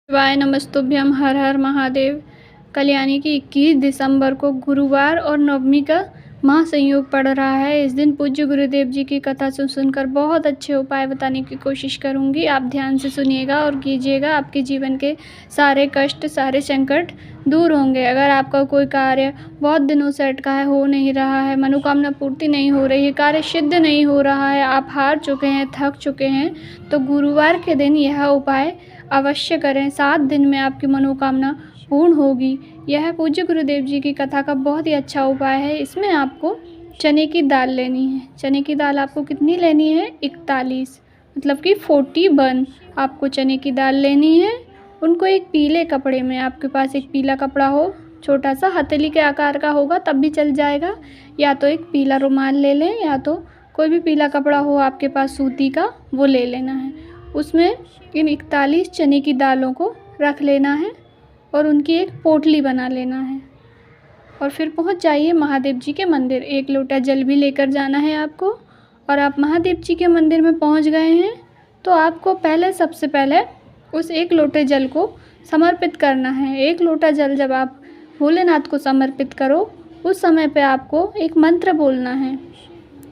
शिवाय नमस्तुभ्यम। हर हर महादेव। कल यानी कि 21 दिसंबर को गुरुवार और नवमी का महासंयोग पड़ रहा है। इस दिन पूज्य गुरुदेव जी की कथा सुनकर बहुत अच्छे उपाय बताने की कोशिश करूंगी। आप ध्यान से सुनिएगा और कीजिएगा। आपके जीवन के सारे कष्ट, सारे संकट दूर होंगे। अगर आपका कोई कार्य बहुत दिनों से अटका है, हो नहीं रहा है, मनोकामना पूर्ति नहीं हो रही है, कार्य सिद्ध नहीं हो रहा है, आप हार चुके हैं, थक चुके हैं, तो गुरुवार के दिन यह उपाय अवश्य करें। 7 दिन में आपकी मनोकामना पूर्ण होगी। यह पूज्य गुरुदेव जी की कथा का बहुत ही अच्छा उपाय है। इसमें आपको चने की दाल लेनी है। चने की दाल आपको कितनी लेनी है? 41, मतलब कि 41 आपको चने की दाल लेनी है। उनको एक पीले कपड़े में, आपके पास एक पीला कपड़ा हो, छोटा सा हथेली के आकार का होगा तब भी चल जाएगा, या तो एक पीला रुमाल ले लें, या तो कोई भी पीला कपड़ा हो आपके पास सूती का, वो ले लेना है। उसमें इन 41 चने की दालों को रख लेना है और उनकी एक पोटली बना लेना है। और फिर पहुंच जाइए महादेव जी के मंदिर। 1 लोटा जल भी लेकर जाना है आपको। और आप महादेव जी के मंदिर में पहुंच गए हैं तो आपको सबसे पहले उस 1 लोटे जल को समर्पित करना है। 1 लोटा जल जब आप भोलेनाथ को समर्पित करो, उस समय पे आपको एक मंत्र बोलना है।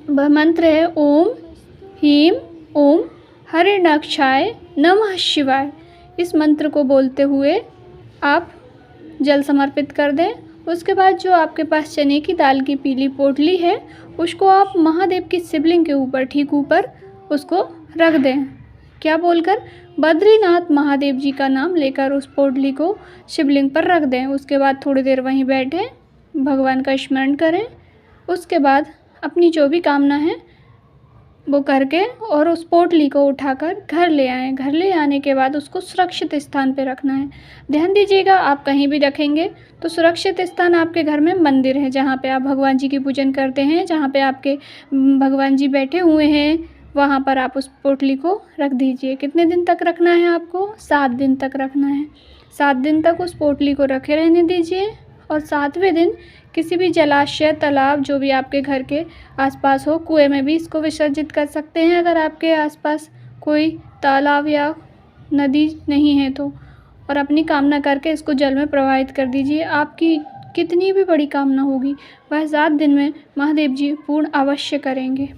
वह मंत्र है ओम ह्रीं ओम हरिणाक्षाय नमः शिवाय। इस मंत्र को बोलते हुए आप जल समर्पित कर दें। उसके बाद जो आपके पास चने की दाल की पीली पोटली है, उसको आप महादेव की शिवलिंग के ऊपर, ठीक ऊपर उसको रख दें। क्या बोलकर? बद्रीनाथ महादेव जी का नाम लेकर उस पोटली को शिवलिंग पर रख दें। उसके बाद थोड़ी देर वहीं बैठें, भगवान का स्मरण करें। उसके बाद अपनी जो भी कामना है वो करके और उस पोटली को उठाकर घर ले आएँ। घर ले आने के बाद उसको सुरक्षित स्थान पे रखना है। ध्यान दीजिएगा, आप कहीं भी रखेंगे तो सुरक्षित स्थान आपके घर में मंदिर है, जहाँ पे आप भगवान जी की पूजन करते हैं, जहाँ पे आपके भगवान जी बैठे हुए हैं, वहाँ पर आप उस पोटली को रख दीजिए। कितने दिन तक रखना है आपको? 7 दिन तक रखना है। 7 दिन तक उस पोटली को रखे रहने दीजिए। और 7वें दिन किसी भी जलाशय, तालाब, जो भी आपके घर के आसपास हो, कुएं में भी इसको विसर्जित कर सकते हैं अगर आपके आसपास कोई तालाब या नदी नहीं है तो। और अपनी कामना करके इसको जल में प्रवाहित कर दीजिए। आपकी कितनी भी बड़ी कामना होगी वह 7 दिन में महादेव जी पूर्ण अवश्य करेंगे।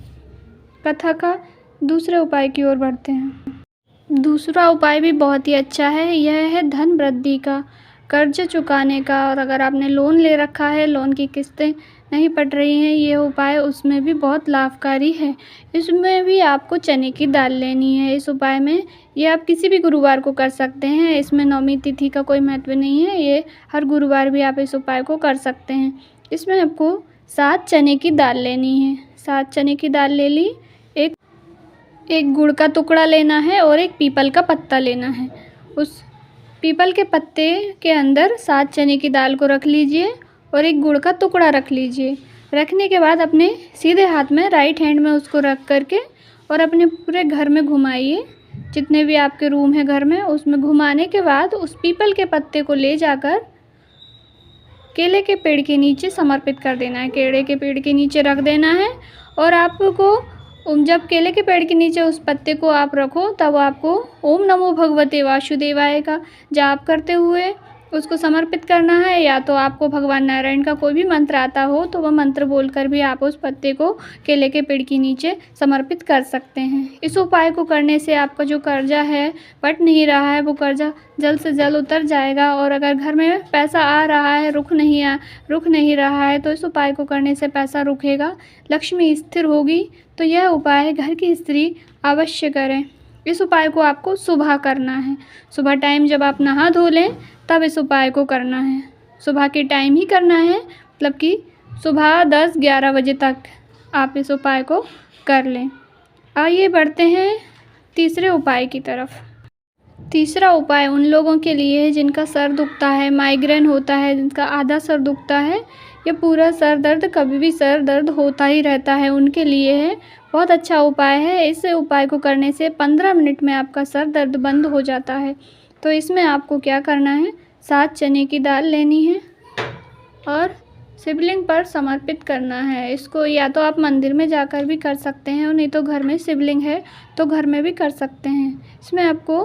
कथा का दूसरे उपाय की ओर बढ़ते हैं। दूसरा उपाय भी बहुत ही अच्छा है। यह है धन वृद्धि का, कर्ज चुकाने का। और अगर आपने लोन ले रखा है, लोन की किस्तें नहीं पट रही हैं, ये उपाय उसमें भी बहुत लाभकारी है। इसमें भी आपको चने की दाल लेनी है। इस उपाय में ये आप किसी भी गुरुवार को कर सकते हैं। इसमें नवमी तिथि का कोई महत्व नहीं है, ये हर गुरुवार भी आप इस उपाय को कर सकते हैं। इसमें आपको 7 चने की दाल लेनी है। 7 चने की दाल ले ली। एक गुड़ का टुकड़ा लेना है और एक पीपल का पत्ता लेना है। उस पीपल के पत्ते के अंदर 7 चने की दाल को रख लीजिए और एक गुड़ का टुकड़ा रख लीजिए। रखने के बाद अपने सीधे हाथ में, राइट हैंड में उसको रख करके और अपने पूरे घर में घुमाइए। जितने भी आपके रूम है घर में, उसमें घुमाने के बाद उस पीपल के पत्ते को ले जाकर केले के पेड़ के नीचे समर्पित कर देना है। केले के पेड़ के नीचे रख देना है। और आपको जब केले के पेड़ के नीचे उस पत्ते को आप रखो, तब आपको ओम नमो भगवते वासुदेवाय का जाप करते हुए उसको समर्पित करना है। या तो आपको भगवान नारायण का कोई भी मंत्र आता हो तो वह मंत्र बोलकर भी आप उस पत्ते को केले के पेड़ के नीचे समर्पित कर सकते हैं। इस उपाय को करने से आपका जो कर्जा है, पट नहीं रहा है, वो कर्जा जल्द से जल्द उतर जाएगा। और अगर घर में पैसा आ रहा है, रुक नहीं रहा है, तो इस उपाय को करने से पैसा रुकेगा, लक्ष्मी स्थिर होगी। तो यह उपाय घर की स्त्री अवश्य करें। इस उपाय को आपको सुबह करना है। सुबह टाइम जब आप नहा धो लें तब इस उपाय को करना है। सुबह के टाइम ही करना है, मतलब कि सुबह 10-11 बजे तक आप इस उपाय को कर लें। आइए बढ़ते हैं तीसरे उपाय की तरफ। तीसरा उपाय उन लोगों के लिए है जिनका सर दुखता है, माइग्रेन होता है, जिनका आधा सर दुखता है या पूरा सर दर्द, कभी भी सर दर्द होता ही रहता है, उनके लिए है। बहुत अच्छा उपाय है। इस उपाय को करने से 15 मिनट में आपका सर दर्द बंद हो जाता है। तो इसमें आपको क्या करना है? 7 चने की दाल लेनी है और शिवलिंग पर समर्पित करना है। इसको या तो आप मंदिर में जाकर भी कर सकते हैं, और नहीं तो घर में शिवलिंग है तो घर में भी कर सकते हैं। इसमें आपको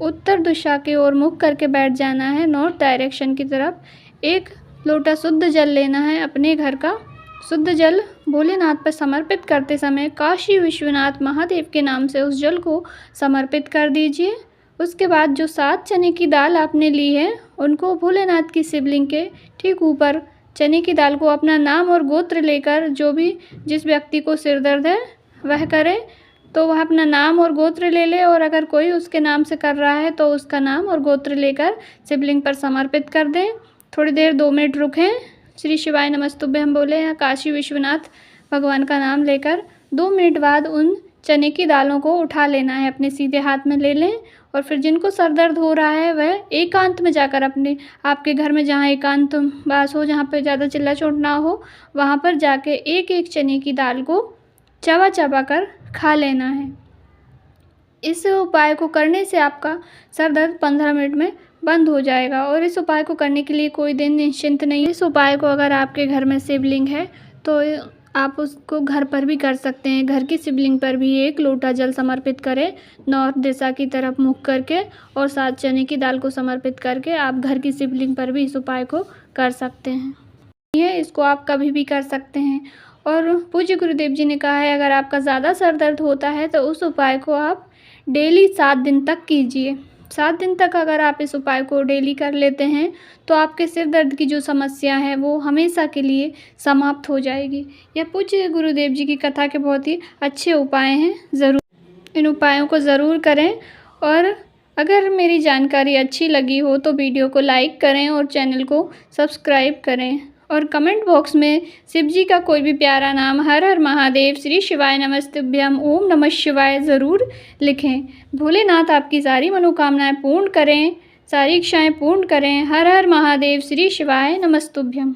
उत्तर दिशा की ओर मुख करके बैठ जाना है, नॉर्थ डायरेक्शन की तरफ। एक लोटा शुद्ध जल लेना है। अपने घर का शुद्ध जल भोलेनाथ पर समर्पित करते समय काशी विश्वनाथ महादेव के नाम से उस जल को समर्पित कर दीजिए। उसके बाद जो 7 चने की दाल आपने ली है, उनको भोलेनाथ की शिवलिंग के ठीक ऊपर चने की दाल को अपना नाम और गोत्र लेकर, जो भी जिस व्यक्ति को सिर दर्द है वह करे तो वह अपना नाम और गोत्र ले ले, और अगर कोई उसके नाम से कर रहा है तो उसका नाम और गोत्र लेकर शिवलिंग पर समर्पित कर दें। थोड़ी देर 2 मिनट रुकें, श्री शिवाय नमस्तुभ्यम बोले या काशी विश्वनाथ भगवान का नाम लेकर 2 मिनट बाद उन चने की दालों को उठा लेना है, अपने सीधे हाथ में ले लें। और फिर जिनको सर दर्द हो रहा है वह एकांत में जाकर, अपने आपके घर में जहाँ एकांत वास हो, जहाँ पे ज़्यादा चिल्ला चोट ना हो, वहाँ पर जाके एक एक चने की दाल को चबा चबा कर खा लेना है। इस उपाय को करने से आपका सर दर्द 15 मिनट में बंद हो जाएगा। और इस उपाय को करने के लिए कोई दिन निश्चिंत नहीं। इस उपाय को अगर आपके घर में शिवलिंग है तो आप उसको घर पर भी कर सकते हैं। घर की शिवलिंग पर भी 1 लोटा जल समर्पित करें, नॉर्थ दिशा की तरफ मुख करके, और 7 चने की दाल को समर्पित करके आप घर की शिवलिंग पर भी इस उपाय को कर सकते हैं। इसको आप कभी भी कर सकते हैं। और पूज्य गुरुदेव जी ने कहा है, अगर आपका ज़्यादा सर दर्द होता है तो उस उपाय को आप डेली 7 दिन तक कीजिए। 7 दिन तक अगर आप इस उपाय को डेली कर लेते हैं तो आपके सिर दर्द की जो समस्या है वो हमेशा के लिए समाप्त हो जाएगी। यह पूज्य गुरुदेव जी की कथा के बहुत ही अच्छे उपाय हैं, ज़रूर इन उपायों को ज़रूर करें। और अगर मेरी जानकारी अच्छी लगी हो तो वीडियो को लाइक करें और चैनल को सब्सक्राइब करें। और कमेंट बॉक्स में शिव जी का कोई भी प्यारा नाम, हर हर महादेव, श्री शिवाय नमस्तुभ्यम, ओम नमः शिवाय ज़रूर लिखें। भोलेनाथ आपकी सारी मनोकामनाएं पूर्ण करें, सारी इच्छाएं पूर्ण करें। हर हर महादेव, श्री शिवाय नमस्तुभ्यम।